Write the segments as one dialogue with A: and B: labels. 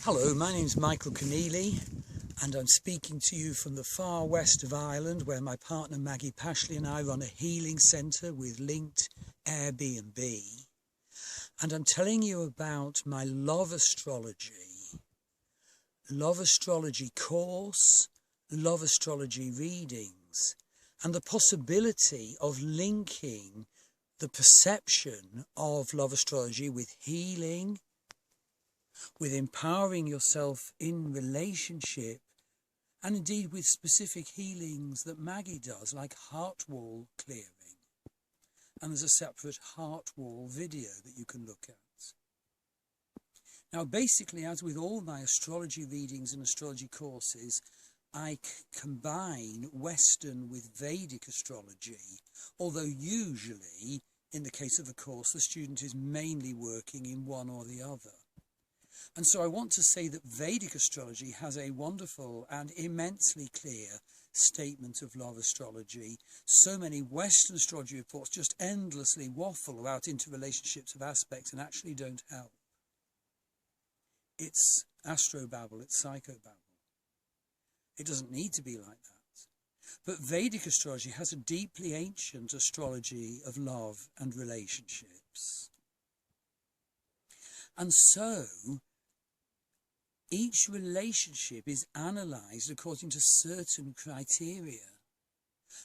A: Hello, my name's Michael Conneely, and I'm speaking to you from the far west of Ireland, where my partner Maggie Pashley and I run a healing centre with linked Airbnb. And I'm telling you about my love astrology course, love astrology readings, and the possibility of linking the perception of love astrology with healing, with empowering yourself in relationship, and indeed with specific healings that Maggie does, like heart wall clearing. And there's a separate heart wall video that you can look at. Now, basically, as with all my astrology readings and astrology courses, I combine Western with Vedic astrology, although usually, in the case of a course, the student is mainly working in one or the other. And so I want to say that Vedic astrology has a wonderful and immensely clear statement of love astrology. So many Western astrology reports just endlessly waffle about interrelationships of aspects and actually don't help. It's astrobabble, it's psychobabble. It doesn't need to be like that. But Vedic astrology has a deeply ancient astrology of love and relationships. And so each relationship is analysed according to certain criteria,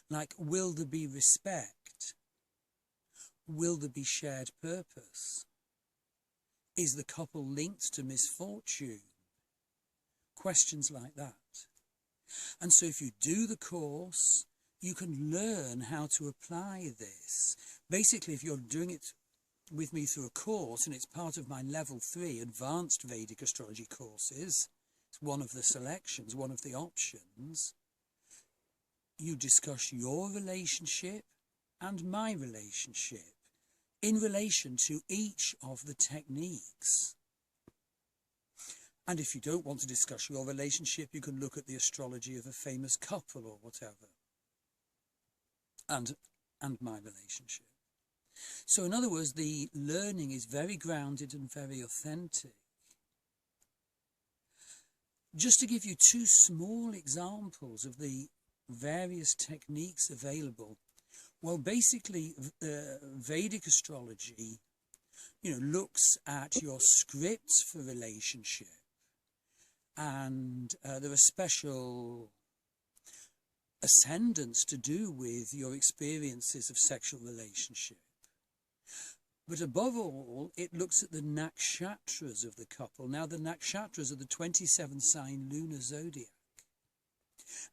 A: like will there be respect? Will there be shared purpose? Is the couple linked to misfortune? Questions like that. And so if you do the course, you can learn how to apply this. Basically, if you're doing it with me through a course, and it's part of my level 3 advanced Vedic astrology courses, it's one of the selections, one of the options, you discuss your relationship and my relationship in relation to each of the techniques. And if you don't want to discuss your relationship, you can look at the astrology of a famous couple or whatever, and my relationship. So in other words, the learning is very grounded and very authentic. Just to give you two small examples of the various techniques available, well, basically, Vedic astrology, looks at your scripts for relationship, and there are special ascendants to do with your experiences of sexual relationship. But above all, it looks at the nakshatras of the couple. Now, the nakshatras are the 27-sign lunar zodiac.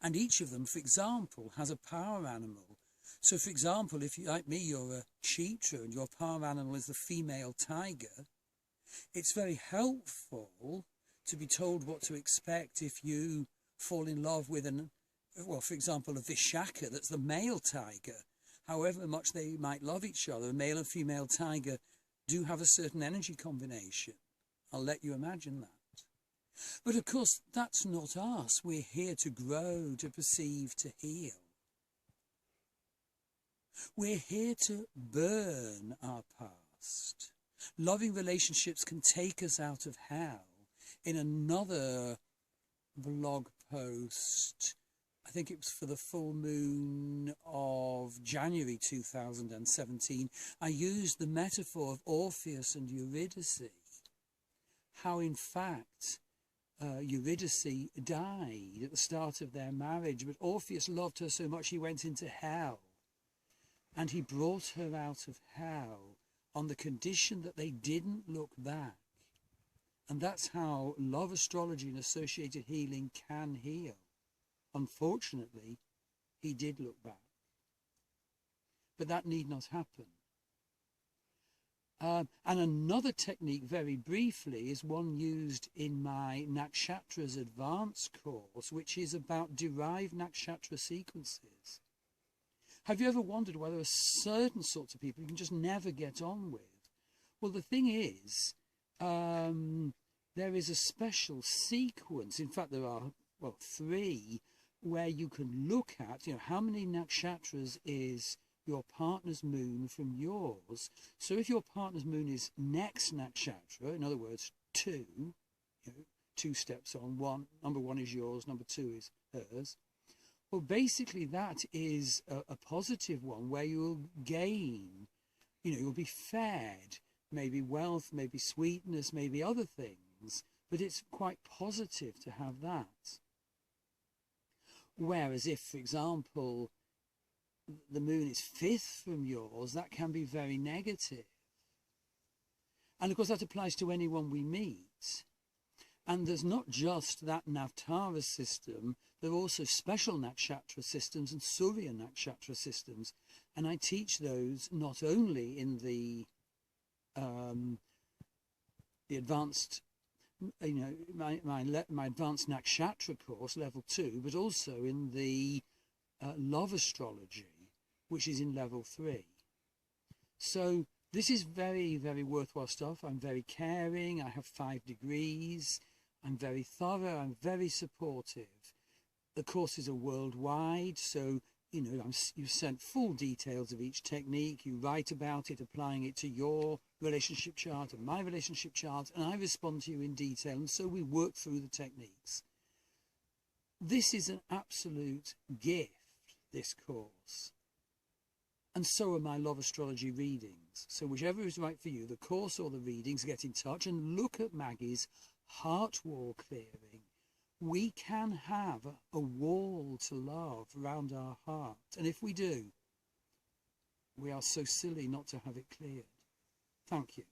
A: And each of them, for example, has a power animal. So, for example, if you, like me, you're a cheetah and your power animal is the female tiger, it's very helpful to be told what to expect if you fall in love with for example, a Vishaka, that's the male tiger. However much they might love each other, a male and female tiger do have a certain energy combination. I'll let you imagine that. But of course, that's not us. We're here to grow, to perceive, to heal. We're here to burn our past. Loving relationships can take us out of hell. In another blog post, I think it was for the full moon of January 2017, I used the metaphor of Orpheus and Eurydice. How in fact Eurydice died at the start of their marriage, but Orpheus loved her so much he went into hell. And he brought her out of hell on the condition that they didn't look back. And that's how love astrology and associated healing can heal. Unfortunately, he did look back. But that need not happen. And another technique, very briefly, is one used in my Nakshatras Advanced course, which is about derived nakshatra sequences. Have you ever wondered why there are certain sorts of people you can just never get on with? Well, the thing is, there is a special sequence. In fact, there are, 3, where you can look at, how many nakshatras is your partner's moon from yours. So if your partner's moon is next nakshatra, in other words, 2, 2 steps on. Number 1 is yours, number 2 is hers. Well, basically that is a positive one where you'll gain, you'll be fed, maybe wealth, maybe sweetness, maybe other things, but it's quite positive to have that. Whereas if, for example, the moon is 5th from yours, that can be very negative. And of course that applies to anyone we meet. And there's not just that Navtara system, there are also special nakshatra systems and Surya nakshatra systems. And I teach those not only in the advanced, my advanced nakshatra course, level 2, but also in the love astrology, which is in level 3. So this is very, very worthwhile stuff. I'm very caring. I have 5 degrees. I'm very thorough. I'm very supportive. The courses are worldwide, so you've sent full details of each technique. You write about it, applying it to your relationship chart and my relationship chart, and I respond to you in detail, and so we work through the techniques. This is an absolute gift, this course. And so are my love astrology readings. So whichever is right for you, the course or the readings, get in touch and look at Maggie's heart wall clearing. We can have a wall to love around our heart. And if we do, we are so silly not to have it cleared. Thank you.